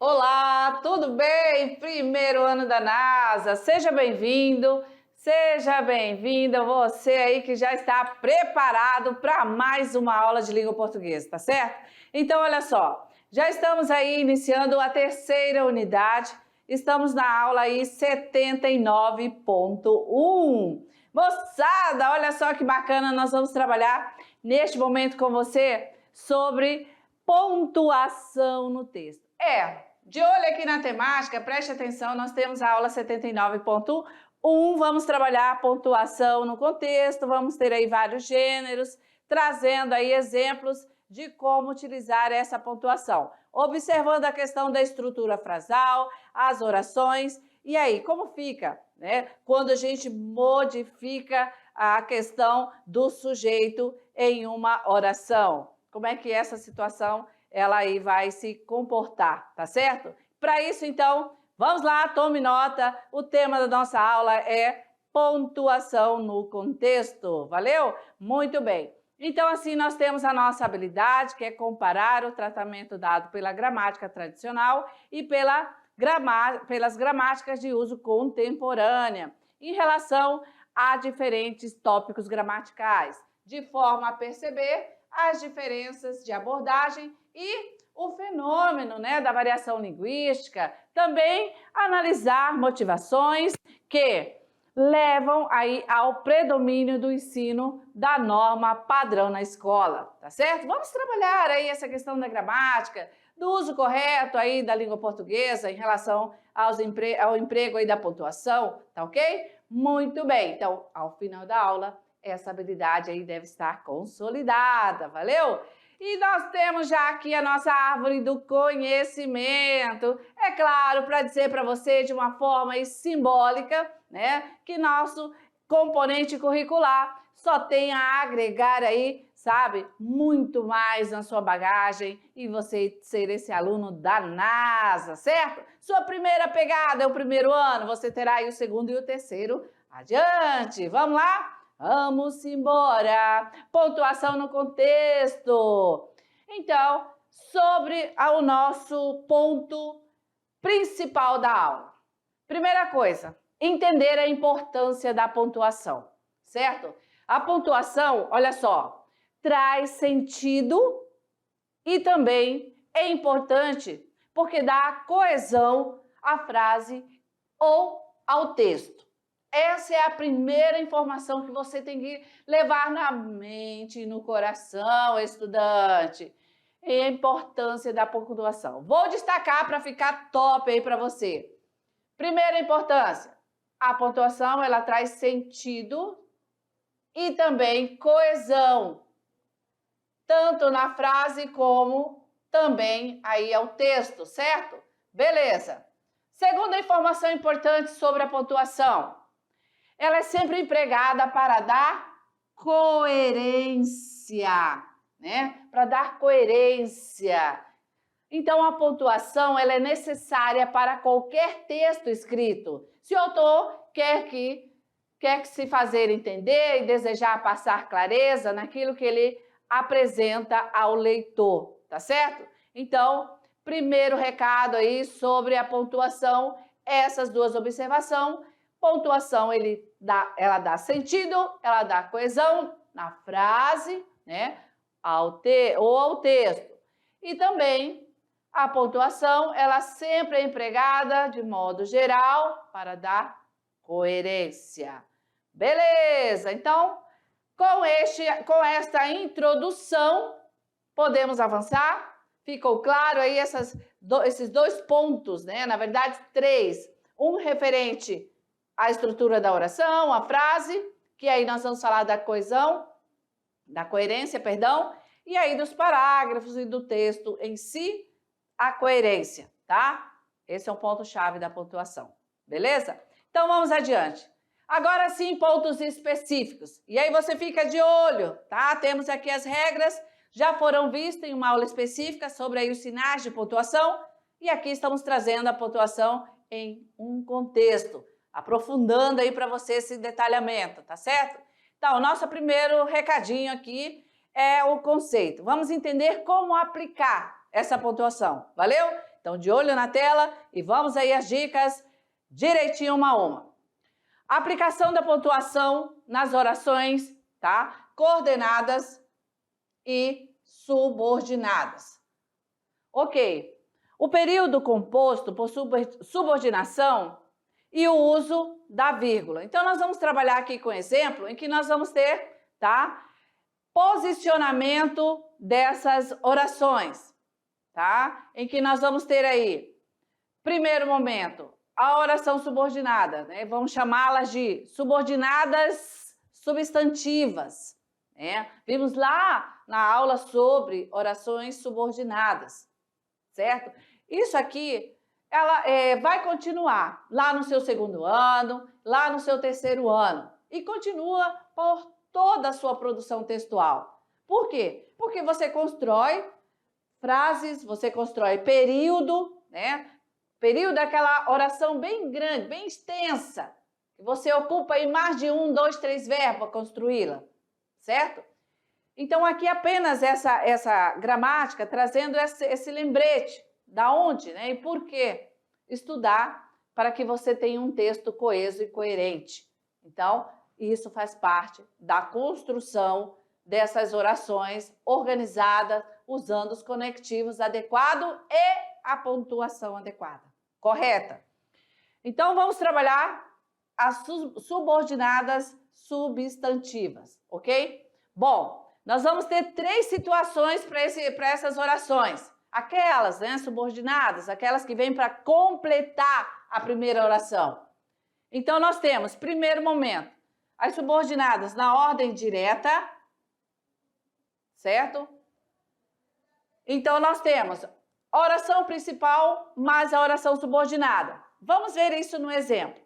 Olá, tudo bem? Primeiro ano da NASA, seja bem-vindo, seja bem-vinda você aí que já está preparado para mais uma aula de língua portuguesa, tá certo? Então, olha só, já estamos aí iniciando a terceira unidade, estamos na aula aí 79.1. Moçada, olha só que bacana, nós vamos trabalhar neste momento com você sobre pontuação no texto. De olho aqui na temática, preste atenção, nós temos a aula 79.1, vamos trabalhar a pontuação no contexto, vamos ter aí vários gêneros, trazendo aí exemplos de como utilizar essa pontuação, observando a questão da estrutura frasal, as orações, e aí, como fica, né, quando a gente modifica a questão do sujeito em uma oração? Como é que essa situação ela aí vai se comportar, tá certo? Para isso, então, vamos lá, tome nota. O tema da nossa aula é pontuação no contexto, valeu? Muito bem. Então, assim, nós temos a nossa habilidade, que é comparar o tratamento dado pela gramática tradicional e pelas gramáticas de uso contemporânea, em relação a diferentes tópicos gramaticais, de forma a perceber as diferenças de abordagem e o fenômeno, né, da variação linguística, também analisar motivações que levam aí ao predomínio do ensino da norma padrão na escola, tá certo? Vamos trabalhar aí essa questão da gramática, do uso correto aí da língua portuguesa em relação ao emprego aí da pontuação, tá ok? Muito bem, então, ao final da aula, essa habilidade aí deve estar consolidada, valeu? E nós temos já aqui a nossa árvore do conhecimento. É claro, para dizer para você de uma forma aí simbólica, né, que nosso componente curricular só tem a agregar aí, sabe, muito mais na sua bagagem e você ser esse aluno da NASA, certo? Sua primeira pegada é o primeiro ano, você terá aí o segundo e o terceiro. Adiante, vamos lá? Vamos embora! Pontuação no contexto. Então, sobre o nosso ponto principal da aula. Primeira coisa, entender a importância da pontuação, certo? A pontuação, olha só, traz sentido e também é importante porque dá coesão à frase ou ao texto. Essa é a primeira informação que você tem que levar na mente e no coração, estudante. E a importância da pontuação. Vou destacar para ficar top aí para você. Primeira importância, a pontuação ela traz sentido e também coesão, tanto na frase como também aí ao texto, certo? Beleza. Segunda informação importante sobre a pontuação. Ela é sempre empregada para dar coerência, né? Para dar coerência. Então, a pontuação ela é necessária para qualquer texto escrito. Se o autor quer que se fazer entender e desejar passar clareza naquilo que ele apresenta ao leitor, tá certo? Então, primeiro recado aí sobre a pontuação, essas duas observações. Pontuação, ela dá sentido, ela dá coesão na frase, né, ou ao texto. E também a pontuação, ela sempre é empregada de modo geral para dar coerência. Beleza? Então, com esta introdução, podemos avançar? Ficou claro aí esses dois pontos, né? Na verdade, três. Um referente à estrutura da oração, a frase, que aí nós vamos falar da coesão, da coerência, perdão, e aí dos parágrafos e do texto em si, a coerência, tá? Esse é um ponto-chave da pontuação, beleza? Então vamos adiante. Agora sim, pontos específicos. E aí você fica de olho, tá? Temos aqui as regras, já foram vistas em uma aula específica sobre aí os sinais de pontuação, e aqui estamos trazendo a pontuação em um contexto. aprofundando aí para você esse detalhamento, tá certo? Então, o nosso primeiro recadinho aqui é o conceito. Vamos entender como aplicar essa pontuação, valeu? Então, de olho na tela e vamos aí as dicas direitinho uma a uma. Aplicação da pontuação nas orações, tá? Coordenadas e subordinadas. Ok. O período composto por subordinação e o uso da vírgula. Então, nós vamos trabalhar aqui com exemplo em que nós vamos ter, tá? Posicionamento dessas orações, tá? Em que nós vamos ter aí, primeiro momento, a oração subordinada, né? Vamos chamá-las de subordinadas substantivas, né? Vimos lá na aula sobre orações subordinadas, certo? Isso aqui, ela vai continuar lá no seu segundo ano, lá no seu terceiro ano e continua por toda a sua produção textual. Por quê? Porque você constrói frases, você constrói período, né? Período é aquela oração bem grande, bem extensa, que você ocupa aí mais de 1, 2, 3 verbos para construí-la, certo? Então, aqui apenas essa gramática, trazendo esse lembrete, da onde, né, e por que estudar para que você tenha um texto coeso e coerente. Então, isso faz parte da construção dessas orações organizadas, usando os conectivos adequados e a pontuação adequada, correta? Então, vamos trabalhar as subordinadas substantivas, ok? Bom, nós vamos ter 3 situações para essas orações. Aquelas, né, subordinadas, aquelas que vêm para completar a primeira oração. Então, nós temos, primeiro momento, as subordinadas na ordem direta, certo? Então, nós temos a oração principal mais a oração subordinada. Vamos ver isso no exemplo.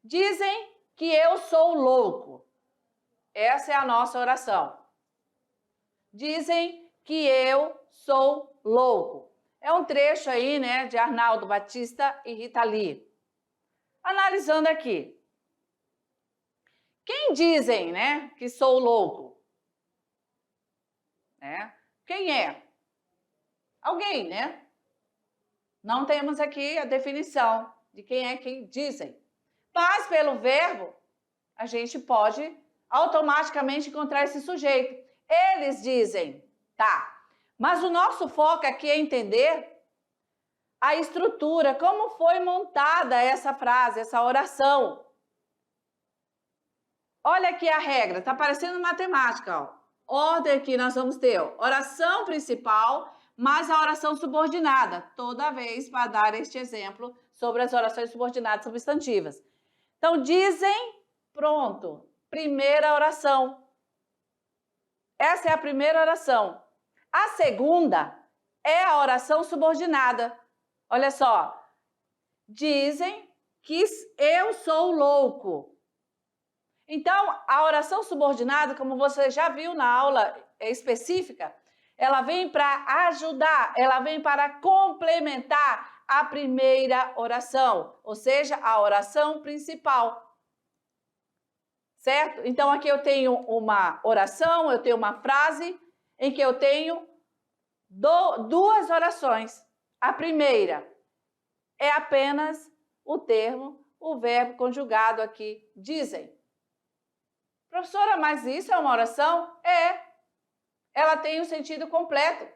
Dizem que eu sou louco. Essa é a nossa oração. Dizem que eu sou louco. É um trecho aí, né, de Arnaldo Batista e Rita Lee. Analisando aqui. Quem dizem, né, que sou louco? Né? Quem é? Alguém, né? Não temos aqui a definição de quem é quem dizem. Mas pelo verbo, a gente pode automaticamente encontrar esse sujeito. Eles dizem, tá. Mas o nosso foco aqui é entender a estrutura, como foi montada essa frase, essa oração. Olha aqui a regra, tá parecendo matemática, ó. Ordem aqui nós vamos ter, ó, oração principal mais a oração subordinada, toda vez para dar este exemplo sobre as orações subordinadas substantivas. Então, dizem, pronto, primeira oração. Essa é a primeira oração. A segunda é a oração subordinada. Olha só, dizem que eu sou louco. Então, a oração subordinada, como você já viu na aula específica, ela vem para ajudar, ela vem para complementar a primeira oração, ou seja, a oração principal. Certo? Então, aqui eu tenho uma oração, eu tenho uma frase em que eu tenho duas orações. A primeira é apenas o termo, o verbo conjugado aqui, dizem. Professora, mas isso é uma oração? É. Ela tem um sentido completo.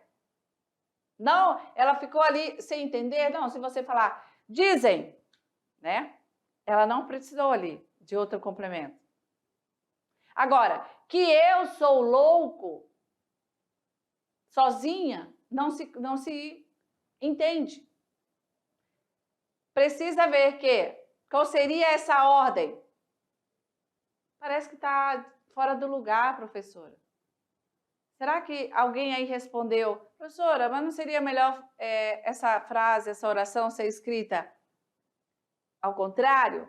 Não, ela ficou ali sem entender? Não, se você falar, dizem, né? Ela não precisou ali de outro complemento. Agora, que eu sou louco, sozinha, não se entende. Precisa ver qual seria essa ordem? Parece que está fora do lugar, professora. Será que alguém aí respondeu, professora, mas não seria melhor essa frase, essa oração ser escrita ao contrário?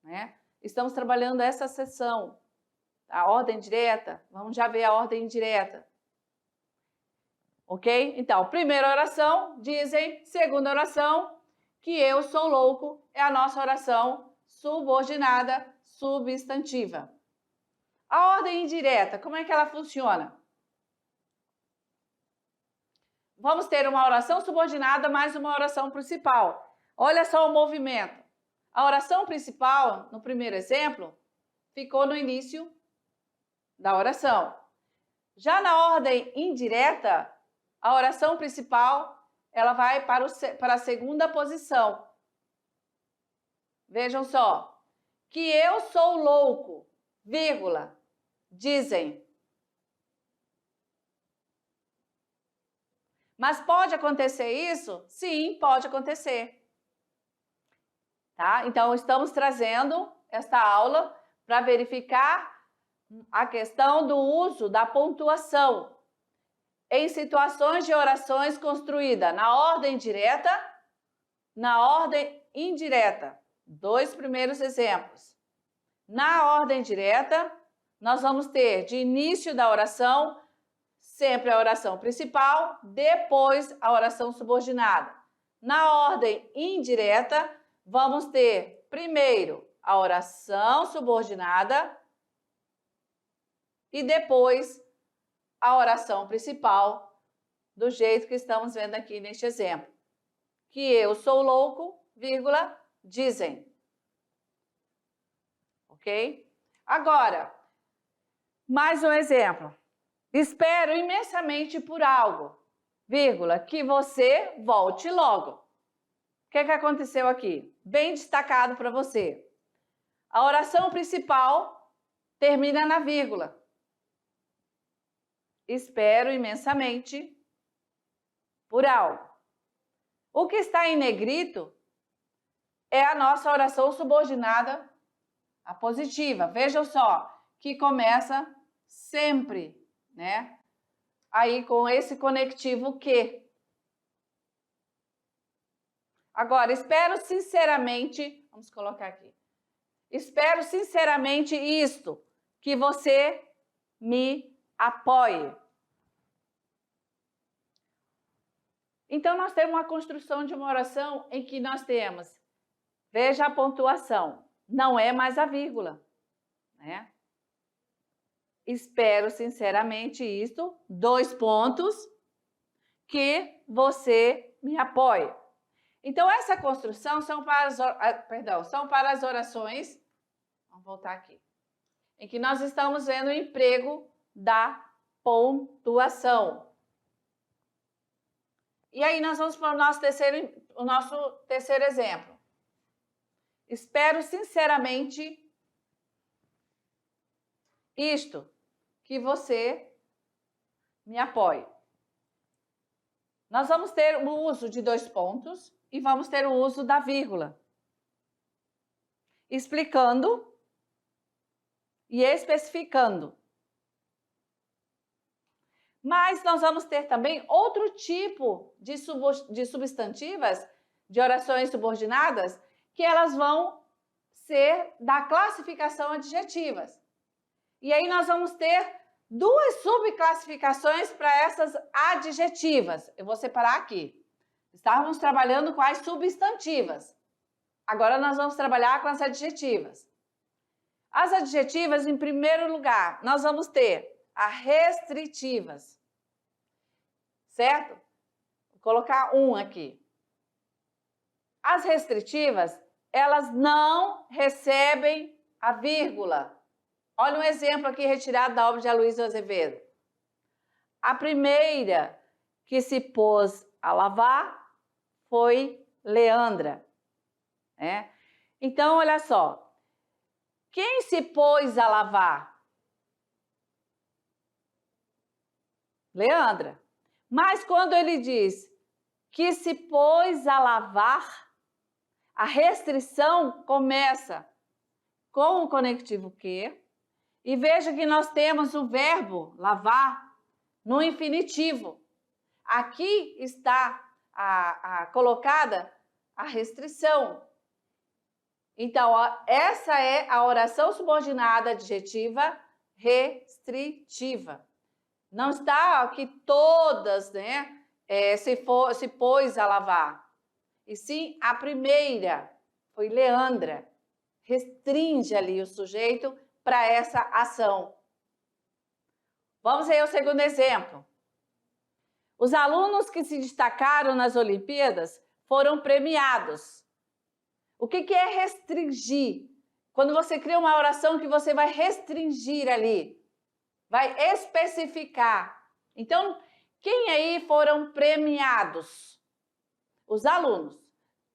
Né? Estamos trabalhando essa seção, a ordem direta. Vamos já ver a ordem indireta. Ok? Então, primeira oração, dizem. Segunda oração, que eu sou louco é a nossa oração subordinada substantiva. A ordem indireta, como é que ela funciona? Vamos ter uma oração subordinada mais uma oração principal. Olha só o movimento. A oração principal, no primeiro exemplo, ficou no início da oração. Já na ordem indireta, a oração principal ela vai para a segunda posição. Vejam só. Que eu sou louco, vírgula, dizem. Mas pode acontecer isso? Sim, pode acontecer. Tá? Então, estamos trazendo esta aula para verificar a questão do uso da pontuação em situações de orações construídas na ordem direta, na ordem indireta. Dois primeiros exemplos. Na ordem direta, nós vamos ter de início da oração sempre a oração principal, depois a oração subordinada. Na ordem indireta, vamos ter primeiro a oração subordinada e depois a oração principal, do jeito que estamos vendo aqui neste exemplo. Que eu sou louco, vírgula, dizem. Ok? Agora, mais um exemplo. Espero imensamente por algo, vírgula, que você volte logo. O que aconteceu aqui? Bem destacado para você. A oração principal termina na vírgula. Espero imensamente por algo. O que está em negrito é a nossa oração subordinada à positiva. Vejam só, que começa sempre, né? Aí com esse conectivo que. Agora, espero sinceramente, vamos colocar aqui. Espero sinceramente isto, que você me apoie. Então, nós temos uma construção de uma oração em que nós temos, veja a pontuação, não é mais a vírgula, né? Espero sinceramente isto, dois pontos, que você me apoie. Então, essa construção são para as orações, vamos voltar aqui, em que nós estamos vendo o emprego da pontuação. E aí nós vamos para o nosso terceiro exemplo. Espero sinceramente isto, que você me apoie. Nós vamos ter o uso de dois pontos e vamos ter o uso da vírgula, explicando e especificando. Mas nós vamos ter também outro tipo de substantivas, de orações subordinadas, que elas vão ser da classificação adjetivas. E aí nós vamos ter duas subclassificações para essas adjetivas. Eu vou separar aqui. Estávamos trabalhando com as substantivas. Agora nós vamos trabalhar com as adjetivas. As adjetivas, em primeiro lugar, nós vamos ter as restritivas. Certo? Vou colocar um aqui. As restritivas, elas não recebem a vírgula. Olha um exemplo aqui retirado da obra de Aloysio Azevedo. A primeira que se pôs a lavar foi Leandra. Né? Então, olha só. Quem se pôs a lavar? Leandra. Mas quando ele diz que se pôs a lavar, a restrição começa com o conectivo que. E veja que nós temos o verbo lavar no infinitivo. Aqui está colocada a restrição. Então, essa é a oração subordinada adjetiva restritiva. Não está aqui todas, né? Se pôs a lavar. e sim a primeira, foi Leandra. Restringe ali o sujeito para essa ação. Vamos ver o segundo exemplo. Os alunos que se destacaram nas Olimpíadas foram premiados. O que é restringir? Quando você cria uma oração que você vai restringir ali, vai especificar. Então, quem aí foram premiados? Os alunos.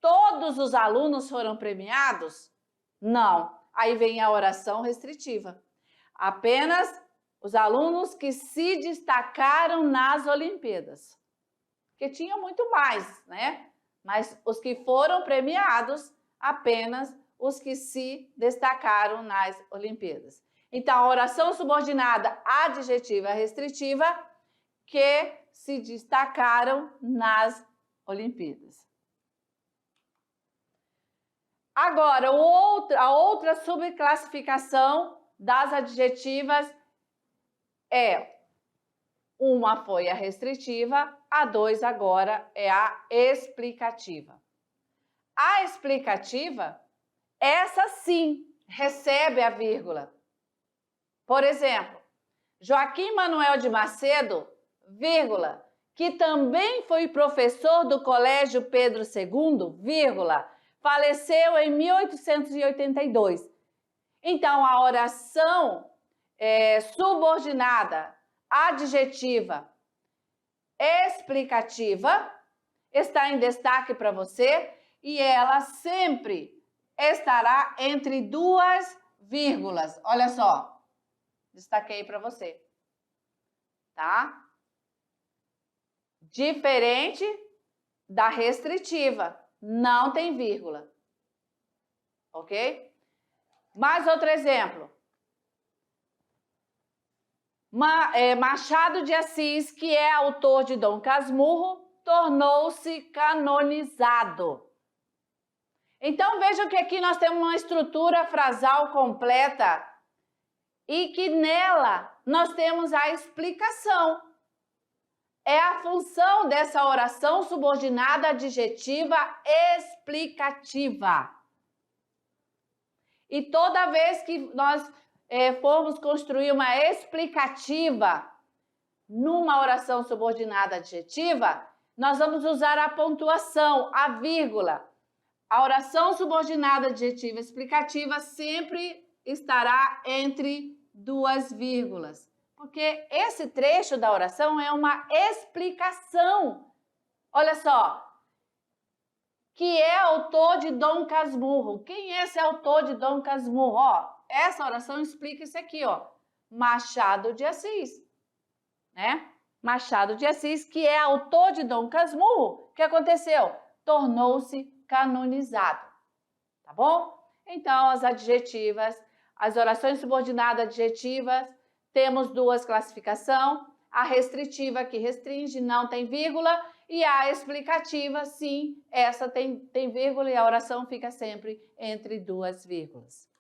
Todos os alunos foram premiados? Não. Aí vem a oração restritiva. Apenas os alunos que se destacaram nas Olimpíadas. Porque tinha muito mais, né? Mas os que foram premiados, apenas os que se destacaram nas Olimpíadas. Então, a oração subordinada adjetiva restritiva, que se destacaram nas Olimpíadas. Agora, a outra subclassificação das adjetivas é: uma foi a restritiva, a 2 agora é a explicativa. A explicativa, essa sim, recebe a vírgula. Por exemplo, Joaquim Manuel de Macedo, vírgula, que também foi professor do Colégio Pedro II, vírgula, faleceu em 1882. Então, a oração subordinada, adjetiva, explicativa, está em destaque para você e ela sempre estará entre duas vírgulas. Olha só, destaquei para você, tá? Diferente da restritiva, não tem vírgula, ok? Mais outro exemplo. Machado de Assis, que é autor de Dom Casmurro, tornou-se canonizado. Então, vejam que aqui nós temos uma estrutura frasal completa e que nela nós temos a explicação. É a função dessa oração subordinada adjetiva explicativa. E toda vez que nós formos construir uma explicativa numa oração subordinada adjetiva, nós vamos usar a pontuação, a vírgula. A oração subordinada adjetiva explicativa sempre estará entre duas vírgulas, porque esse trecho da oração é uma explicação. Olha só, que é autor de Dom Casmurro. Quem é esse autor de Dom Casmurro? Ó, essa oração explica isso aqui, ó. Machado de Assis, né? Machado de Assis, que é autor de Dom Casmurro, o que aconteceu? Tornou-se canonizado, tá bom? Então, as adjetivas, as orações subordinadas adjetivas, temos duas classificações, a restritiva, que restringe, não tem vírgula, e a explicativa, sim, essa tem vírgula e a oração fica sempre entre duas vírgulas.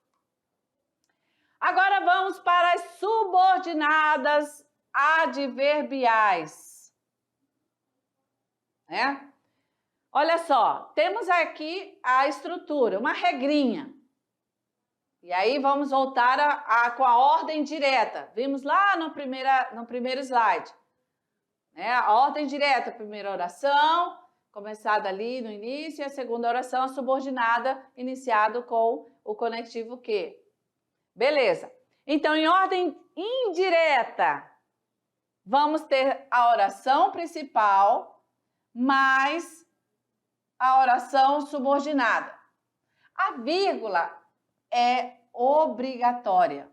Agora vamos para as subordinadas adverbiais. Né? Olha só, temos aqui a estrutura, uma regrinha. E aí vamos voltar com a ordem direta. Vimos lá no primeiro slide. Né? A ordem direta, a primeira oração, começada ali no início, e a segunda oração, a subordinada, iniciado com o conectivo que. Beleza. Então, em ordem indireta, vamos ter a oração principal mais a oração subordinada. A vírgula é obrigatória.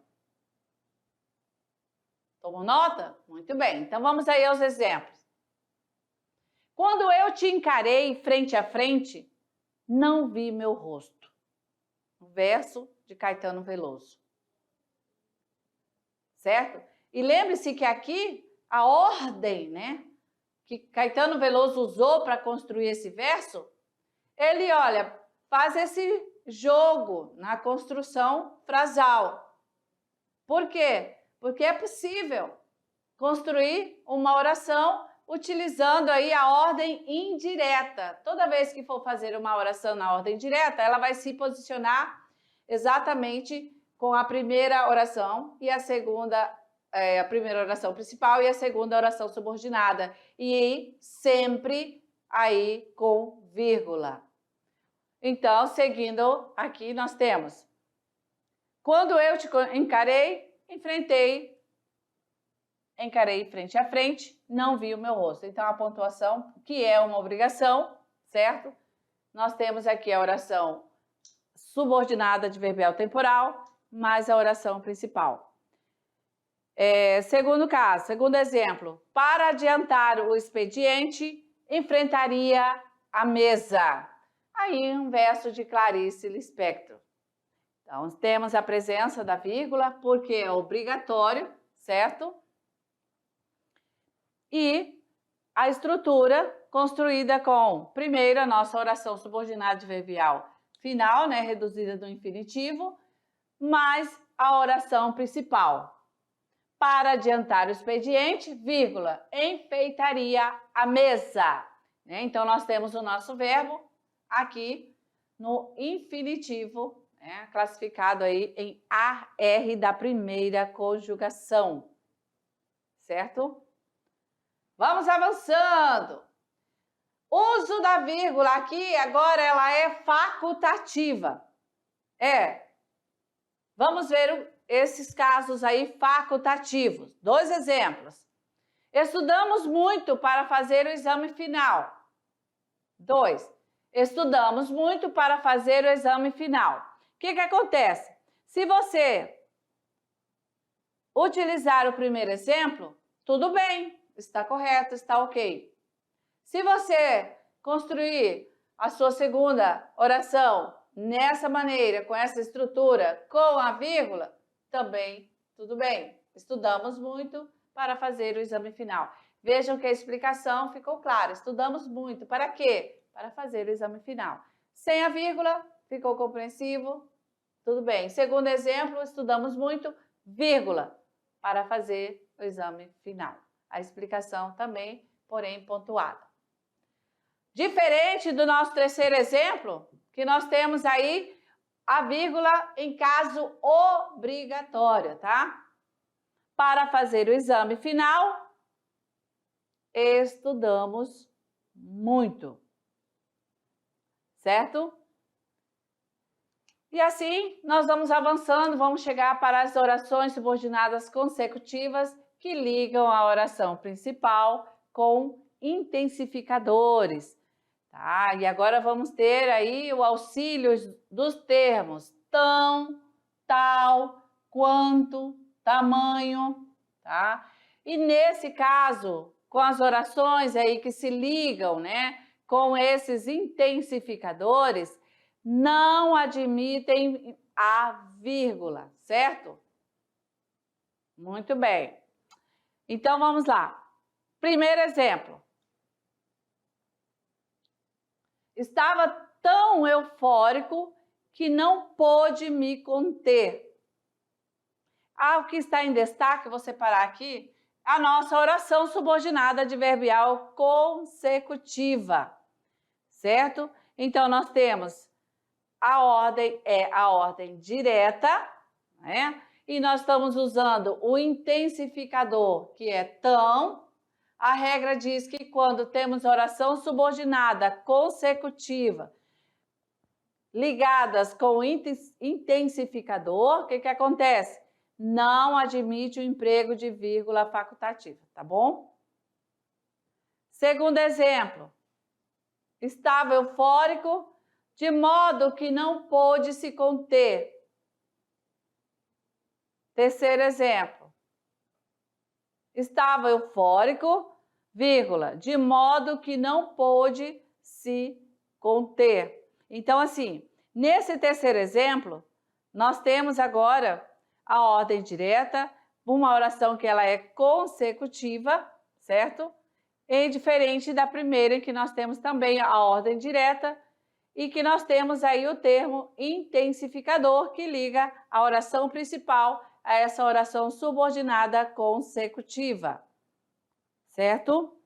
Tomou nota? Muito bem. Então, vamos aí aos exemplos. Quando eu te encarei frente a frente, não vi meu rosto. Um verso de Caetano Veloso. Certo? E lembre-se que aqui a ordem, né, que Caetano Veloso usou para construir esse verso, ele, olha, faz esse jogo na construção frasal. Por quê? Porque é possível construir uma oração utilizando aí a ordem indireta. Toda vez que for fazer uma oração na ordem direta, ela vai se posicionar exatamente com a primeira oração e a segunda, a primeira oração principal e a segunda oração subordinada. E sempre aí com vírgula. Então, seguindo aqui, nós temos: quando eu te encarei, encarei frente a frente, não vi o meu rosto. Então, a pontuação, que é uma obrigação, certo? Nós temos aqui a oração subordinada adverbial temporal, mais a oração principal. Segundo caso, segundo exemplo, para adiantar o expediente, enfrentaria a mesa. Aí, um verso de Clarice Lispector. Então, temos a presença da vírgula, porque é obrigatório, certo? E a estrutura construída com, primeiro, a nossa oração subordinada adverbial final, né, reduzida do infinitivo, mais a oração principal. Para adiantar o expediente, vírgula, enfeitaria a mesa. Então, nós temos o nosso verbo aqui no infinitivo, classificado aí em AR da primeira conjugação, certo? Vamos avançando. Uso da vírgula aqui, agora ela é facultativa. Vamos ver esses casos aí facultativos. 2 exemplos. Estudamos muito para fazer o exame final. 2. Estudamos muito para fazer o exame final. O que acontece? Se você utilizar o primeiro exemplo, tudo bem, está correto, está ok. Se você construir a sua segunda oração nessa maneira, com essa estrutura, com a vírgula, também tudo bem. Estudamos muito para fazer o exame final. Vejam que a explicação ficou clara. Estudamos muito. Para quê? Para fazer o exame final. Sem a vírgula, ficou compreensivo? Tudo bem. Segundo exemplo, estudamos muito, vírgula, para fazer o exame final. A explicação também, porém, pontuada. Diferente do nosso terceiro exemplo, que nós temos aí a vírgula em caso obrigatório, tá? Para fazer o exame final, estudamos muito, certo? E assim, nós vamos avançando, vamos chegar para as orações subordinadas consecutivas que ligam a oração principal com intensificadores. Tá? E agora vamos ter aí o auxílio dos termos tão, tal, quanto, tamanho, tá? E nesse caso, com as orações aí que se ligam, né, com esses intensificadores, não admitem a vírgula, certo? Muito bem. Então, vamos lá. Primeiro exemplo. Estava tão eufórico que não pôde me conter. O que está em destaque, vou separar aqui, a nossa oração subordinada adverbial consecutiva, certo? Então, nós temos a ordem direta, né? E nós estamos usando o intensificador, que é tão. A regra diz que quando temos oração subordinada consecutiva ligadas com intensificador, o que acontece? Não admite o emprego de vírgula facultativa, tá bom? Segundo exemplo, estava eufórico de modo que não pôde se conter. Terceiro exemplo, estava eufórico, vírgula, de modo que não pôde se conter. Então, assim, nesse terceiro exemplo, nós temos agora a ordem direta, uma oração que ela é consecutiva, certo? E diferente da primeira, em que nós temos também a ordem direta e que nós temos aí o termo intensificador, que liga a oração principal a essa oração subordinada consecutiva, certo?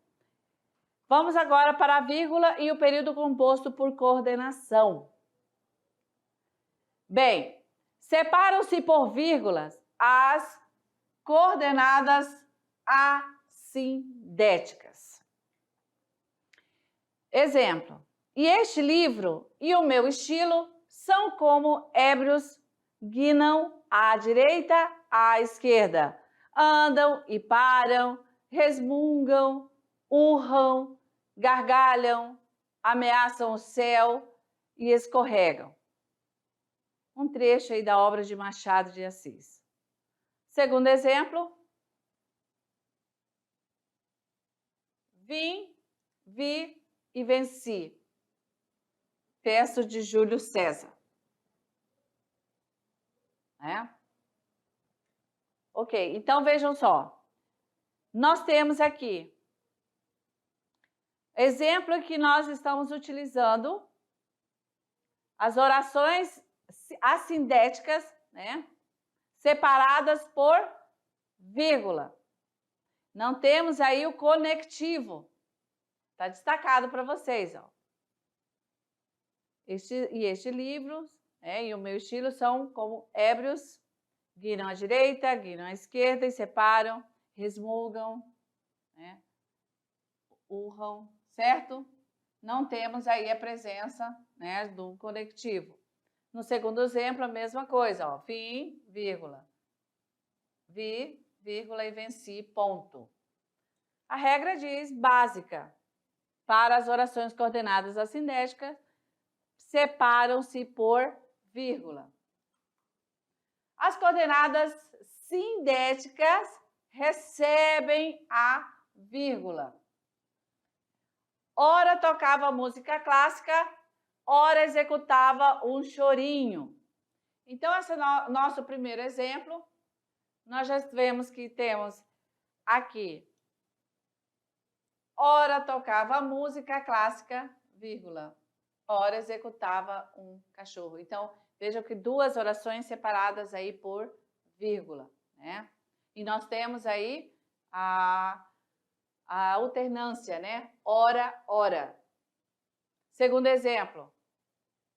Vamos agora para a vírgula e o período composto por coordenação. Bem, separam-se por vírgulas as coordenadas assindéticas. Exemplo: e este livro e o meu estilo são como ébrios, guinam à direita, à esquerda, andam e param, resmungam, urram, gargalham, ameaçam o céu e escorregam. Um trecho aí da obra de Machado de Assis. Segundo exemplo, vim, vi e venci. Verso de Júlio César. Ok, então vejam só. Nós temos aqui exemplo que nós estamos utilizando as orações assindéticas, separadas por vírgula. Não temos aí o conectivo. Está destacado para vocês, ó. Este livro e o meu estilo são como ébrios, guinam à direita, guinam à esquerda e separam, resmungam, urram, certo? Não temos aí a presença do conectivo. No segundo exemplo, a mesma coisa, ó, vim, vírgula, vi, vírgula e venci, ponto. A regra diz, básica, para as orações coordenadas assindéticas, separam-se por vírgula. As coordenadas sindéticas recebem a vírgula. Ora tocava música clássica, ora executava um chorinho. Então, esse é o nosso primeiro exemplo. Nós já vemos que temos aqui, ora tocava música clássica, vírgula, ora executava um cachorro. Então, vejam que duas orações separadas aí por vírgula, E nós temos aí a alternância, ora, ora. Segundo exemplo,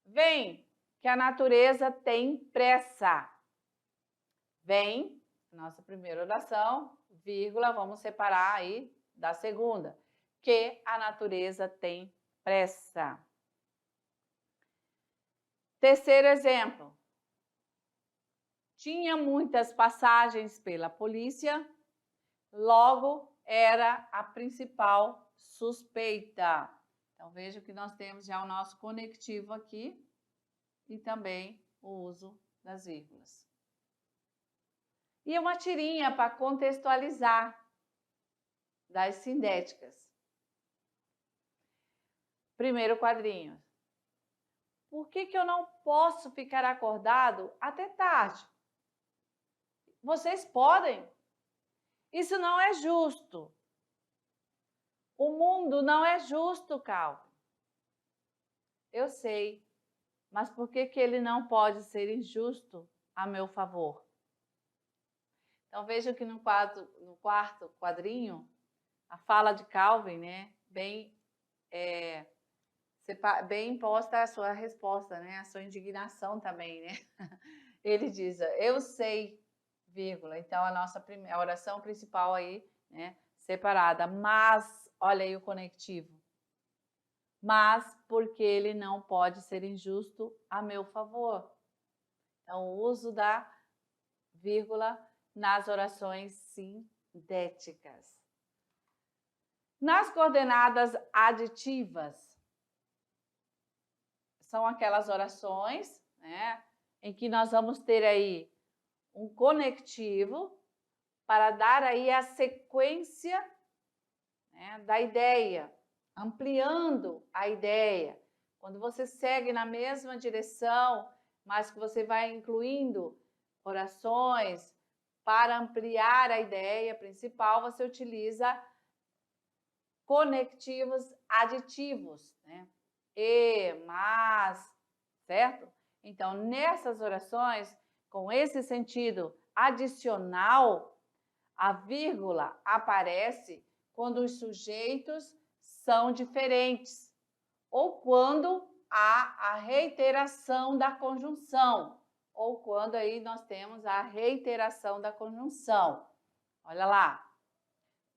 vem, que a natureza tem pressa. Vem, nossa primeira oração, vírgula, vamos separar aí da segunda, que a natureza tem pressa. Terceiro exemplo, tinha muitas passagens pela polícia, logo era a principal suspeita. Então, veja que nós temos já o nosso conectivo aqui e também o uso das vírgulas. E uma tirinha para contextualizar das sindéticas. Primeiro quadrinho. Por que eu não posso ficar acordado até tarde? Vocês podem. Isso não é justo. O mundo não é justo, Calvin. Eu sei, mas por que ele não pode ser injusto a meu favor? Então vejam que no quarto quadrinho, a fala de Calvin, bem imposta a sua resposta, a sua indignação também, Ele diz, eu sei, vírgula, então a nossa a oração principal aí, separada, mas, olha aí o conectivo, mas porque ele não pode ser injusto a meu favor. Então, o uso da vírgula nas orações sindéticas. Nas coordenadas aditivas, são aquelas orações, em que nós vamos ter aí um conectivo para dar aí a sequência da ideia, ampliando a ideia. Quando você segue na mesma direção, mas que você vai incluindo orações para ampliar a ideia principal, você utiliza conectivos aditivos, e, mas, certo? Então, nessas orações, com esse sentido adicional, a vírgula aparece quando os sujeitos são diferentes, ou quando há a reiteração da conjunção, ou quando aí nós temos a reiteração da conjunção. Olha lá,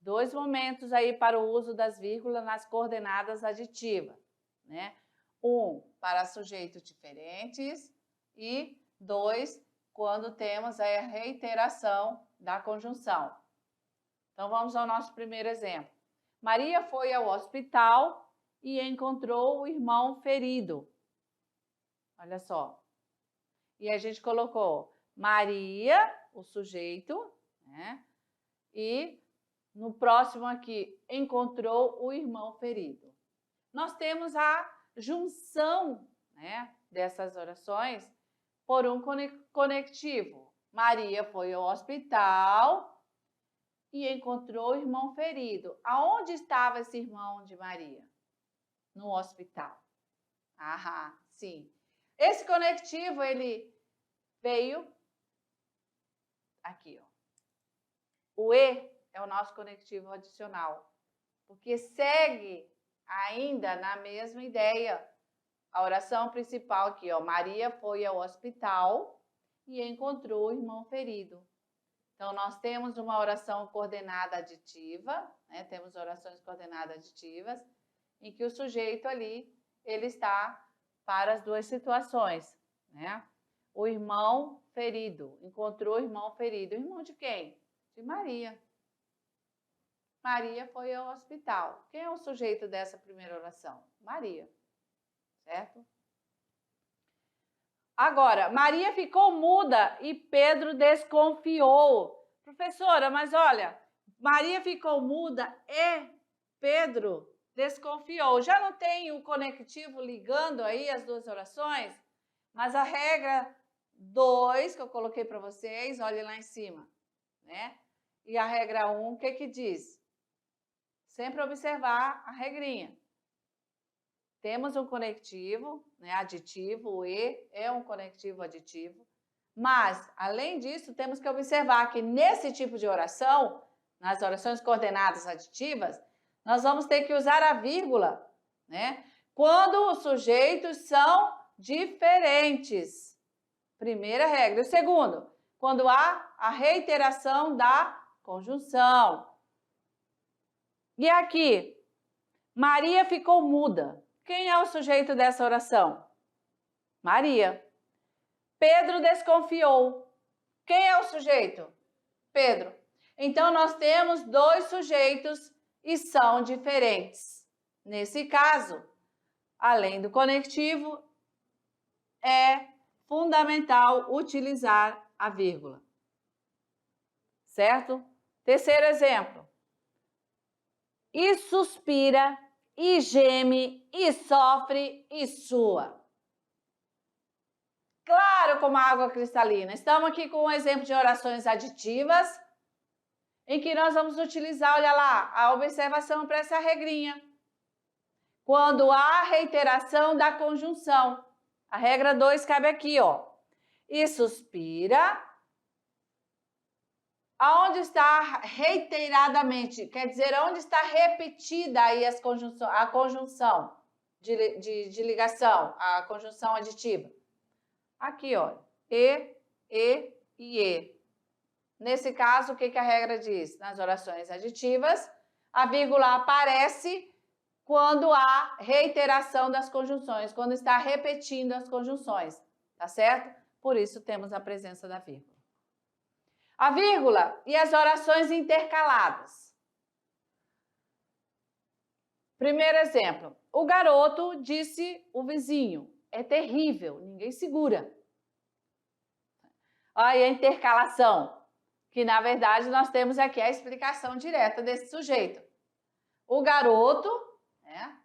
2 momentos aí para o uso das vírgulas nas coordenadas aditivas, né? 1 para sujeitos diferentes e 2 quando temos a reiteração da conjunção. Então vamos ao nosso primeiro exemplo. Maria foi ao hospital e encontrou o irmão ferido. Olha só. E a gente colocou Maria, o sujeito, né? E no próximo aqui, encontrou o irmão ferido. Nós temos a junção, né, dessas orações por um conectivo. Maria foi ao hospital e encontrou o irmão ferido. Aonde estava esse irmão de Maria? No hospital. Ah, sim. Esse conectivo, ele veio aqui, ó. O E é o nosso conectivo adicional, porque segue ainda na mesma ideia. A oração principal aqui, ó. Maria foi ao hospital e encontrou o irmão ferido. Então, nós temos uma oração coordenada aditiva, né? Temos orações coordenadas aditivas, em que o sujeito ali, ele está para as 2 situações, né? O irmão ferido, encontrou o irmão ferido. O irmão de quem? De Maria. Maria foi ao hospital. Quem é o sujeito dessa primeira oração? Maria, certo? Agora, Maria ficou muda e Pedro desconfiou. Professora, mas olha, Maria ficou muda e Pedro desconfiou. Já não tem o conectivo ligando aí as 2 orações? Mas a regra 2 que eu coloquei para vocês, olhem lá em cima, né? E a regra 1, o que que diz? Sempre observar a regrinha. Temos um conectivo, né, aditivo, o E é um conectivo aditivo, mas, além disso, temos que observar que nesse tipo de oração, nas orações coordenadas aditivas, nós vamos ter que usar a vírgula, né, quando os sujeitos são diferentes. Primeira regra. E segundo, quando há a reiteração da conjunção. E aqui, Maria ficou muda. Quem é o sujeito dessa oração? Maria. Pedro desconfiou. Quem é o sujeito? Pedro. Então, nós temos 2 sujeitos e são diferentes. Nesse caso, além do conectivo, é fundamental utilizar a vírgula. Certo? Terceiro exemplo. E suspira, e geme, e sofre, e sua. Claro como a água cristalina. Estamos aqui com um exemplo de orações aditivas, em que nós vamos utilizar, olha lá, a observação para essa regrinha. Quando há reiteração da conjunção. A regra 2 cabe aqui, ó. E suspira. Aonde está reiteradamente? Quer dizer, onde está repetida aí a conjunção de ligação, a conjunção aditiva? Aqui, ó. E, e e e. Nesse caso, o que a regra diz? Nas orações aditivas, a vírgula aparece quando há reiteração das conjunções, quando está repetindo as conjunções, tá certo? Por isso temos a presença da vírgula. A vírgula e as orações intercaladas. Primeiro exemplo. O garoto disse o vizinho. É terrível, ninguém segura. Aí a intercalação, que na verdade nós temos aqui a explicação direta desse sujeito. O garoto, né,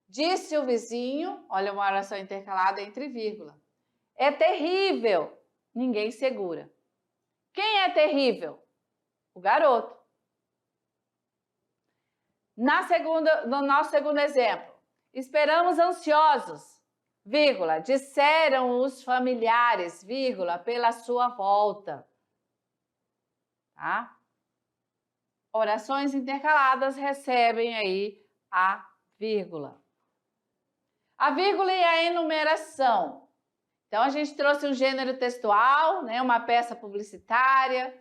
disse o vizinho, olha uma oração intercalada entre vírgula. É terrível, ninguém segura. Quem é terrível? O garoto. No nosso segundo exemplo, esperamos ansiosos, vírgula, disseram os familiares, vírgula, pela sua volta. Tá? Orações intercaladas recebem aí a vírgula. A vírgula e a enumeração. Então, a gente trouxe um gênero textual, né, uma peça publicitária,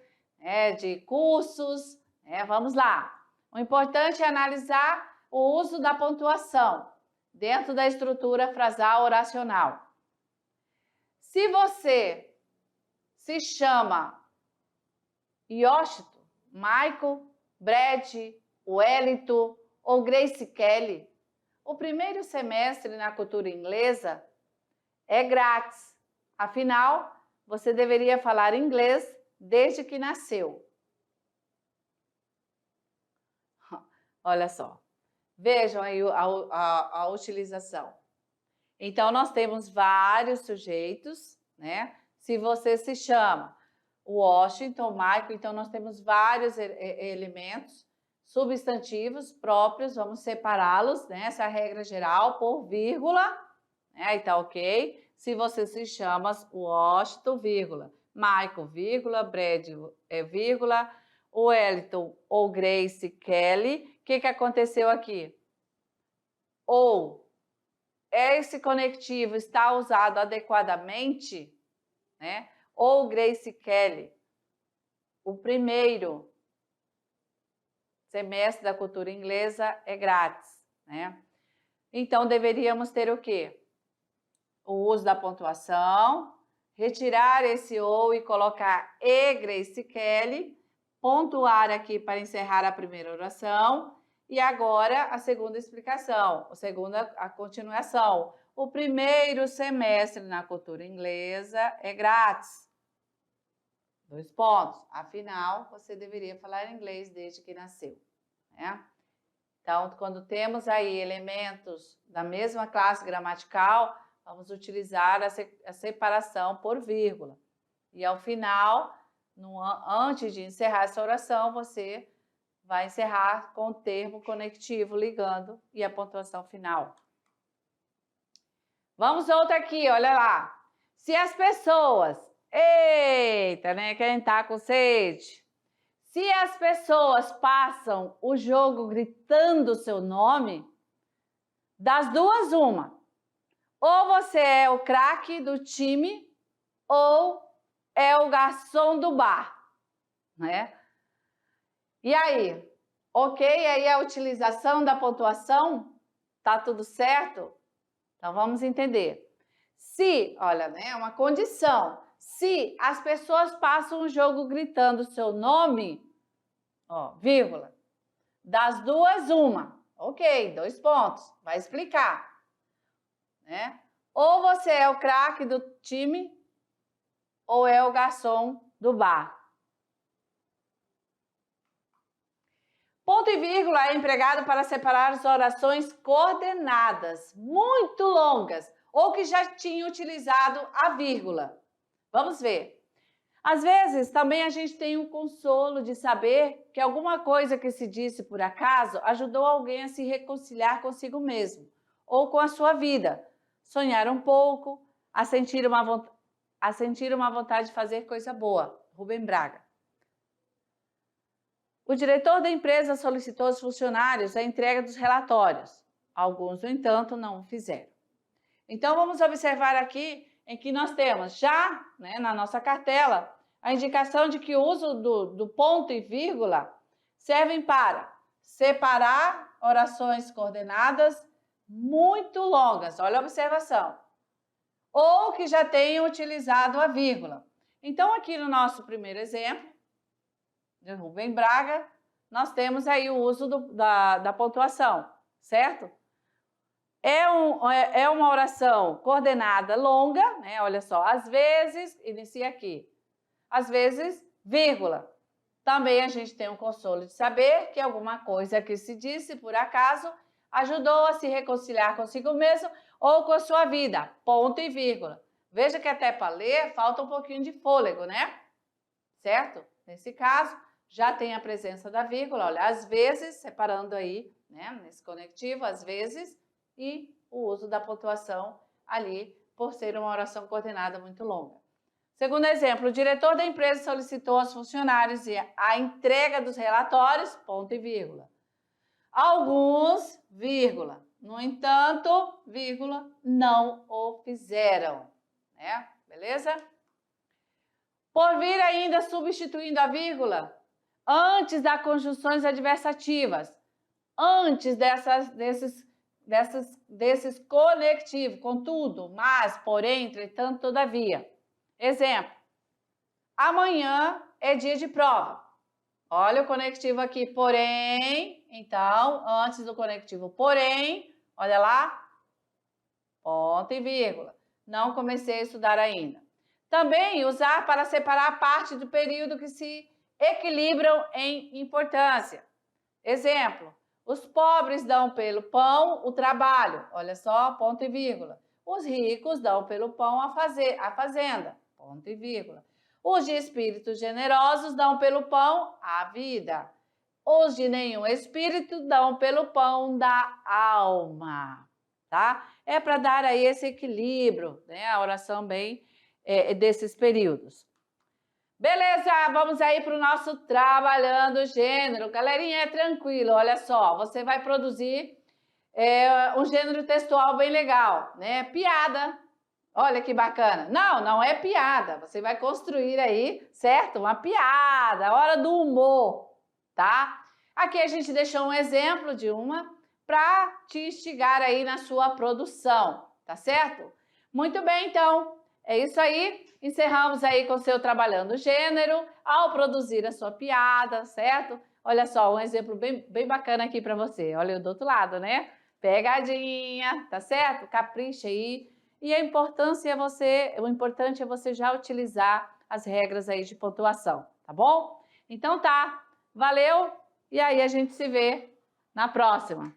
de cursos. Vamos lá. O importante é analisar o uso da pontuação dentro da estrutura frasal oracional. Se você se chama Yoshito, Michael, Brad, Wellington ou Grace Kelly, o primeiro semestre na cultura inglesa é grátis. Afinal, você deveria falar inglês desde que nasceu. Olha só, vejam aí a utilização. Então, nós temos vários sujeitos, né? Se você se chama Washington, Michael, então nós temos vários elementos substantivos próprios, vamos separá-los, né? Essa é a regra geral, por vírgula, né? Aí tá ok. Se você se chama Washington, vírgula, Michael, vírgula, Brad, vírgula, Wellington ou Grace Kelly, o que aconteceu aqui? Ou esse conectivo está usado adequadamente, né? Ou Grace Kelly, o primeiro semestre da cultura inglesa é grátis, né? Então, deveríamos ter o quê? O uso da pontuação, retirar esse ou e colocar e Grace Kelly, pontuar aqui para encerrar a primeira oração, e agora a segunda explicação, a continuação. O primeiro semestre na cultura inglesa é grátis. 2 pontos. Afinal, você deveria falar inglês desde que nasceu, né? Então, quando temos aí elementos da mesma classe gramatical, vamos utilizar a separação por vírgula. E ao final, antes de encerrar essa oração, você vai encerrar com o termo conectivo ligando e a pontuação final. Vamos outra aqui, olha lá. Se as pessoas... Eita, né? Quem tá com sede? Se as pessoas passam o jogo gritando o seu nome, das duas, uma. Ou você é o craque do time, ou é o garçom do bar, né? E aí? Ok? Aí a utilização da pontuação? Tá tudo certo? Então, vamos entender. Se, olha, né? É uma condição. Se as pessoas passam o jogo gritando o seu nome, ó, vírgula, das duas, uma. Ok, 2 pontos. Vai explicar, né? Ou você é o craque do time, ou é o garçom do bar. Ponto e vírgula é empregado para separar as orações coordenadas, muito longas, ou que já tinham utilizado a vírgula. Vamos ver. Às vezes, também a gente tem um consolo de saber que alguma coisa que se disse por acaso ajudou alguém a se reconciliar consigo mesmo, ou com a sua vida, sonhar um pouco, a sentir uma vontade de fazer coisa boa. Rubem Braga. O diretor da empresa solicitou aos funcionários a entrega dos relatórios. Alguns, no entanto, não o fizeram. Então, vamos observar aqui em que nós temos já, né, na nossa cartela, a indicação de que o uso do ponto e vírgula servem para separar orações coordenadas muito longas. Olha a observação. Ou que já tenham utilizado a vírgula. Então, aqui no nosso primeiro exemplo, de Rubem Braga, nós temos aí o uso da pontuação, certo? É uma oração coordenada longa, né? Olha só, às vezes, inicia aqui. Às vezes, vírgula. Também a gente tem um consolo de saber que alguma coisa que se disse, por acaso, ajudou a se reconciliar consigo mesmo ou com a sua vida. Ponto e vírgula. Veja que até para ler falta um pouquinho de fôlego, né? Certo? Nesse caso, já tem a presença da vírgula. Olha, às vezes, separando aí, né? Nesse conectivo, às vezes, e o uso da pontuação ali, por ser uma oração coordenada muito longa. Segundo exemplo, o diretor da empresa solicitou aos funcionários a entrega dos relatórios, ponto e vírgula. Alguns, vírgula. No entanto, vírgula, não o fizeram, né? Beleza? Por vir ainda substituindo a vírgula, antes das conjunções adversativas, antes desses conectivos, contudo, mas, porém, entretanto, todavia. Exemplo, amanhã é dia de prova. Olha o conectivo aqui, porém, então, antes do conectivo porém, olha lá, ponto e vírgula. Não comecei a estudar ainda. Também usar para separar a parte do período que se equilibram em importância. Exemplo, os pobres dão pelo pão o trabalho, olha só, ponto e vírgula. Os ricos dão pelo pão a fazenda, ponto e vírgula. Os de espíritos generosos dão pelo pão a vida. Os de nenhum espírito dão pelo pão da alma, tá? É para dar aí esse equilíbrio, né? A oração bem desses períodos. Beleza, vamos aí para o nosso trabalhando gênero. Galerinha, é tranquilo, olha só, você vai produzir um gênero textual bem legal, né? Piada. Olha que bacana. Não, não é piada. Você vai construir aí, certo? Uma piada, hora do humor, tá? Aqui a gente deixou um exemplo de uma para te instigar aí na sua produção, tá certo? Muito bem, então, é isso aí. Encerramos aí com o seu trabalhando gênero ao produzir a sua piada, certo? Olha só, um exemplo bem bacana aqui para você. Olha eu do outro lado, né? Pegadinha, tá certo? Capricha aí. E o importante é você já utilizar as regras aí de pontuação, tá bom? Então tá, valeu e aí a gente se vê na próxima.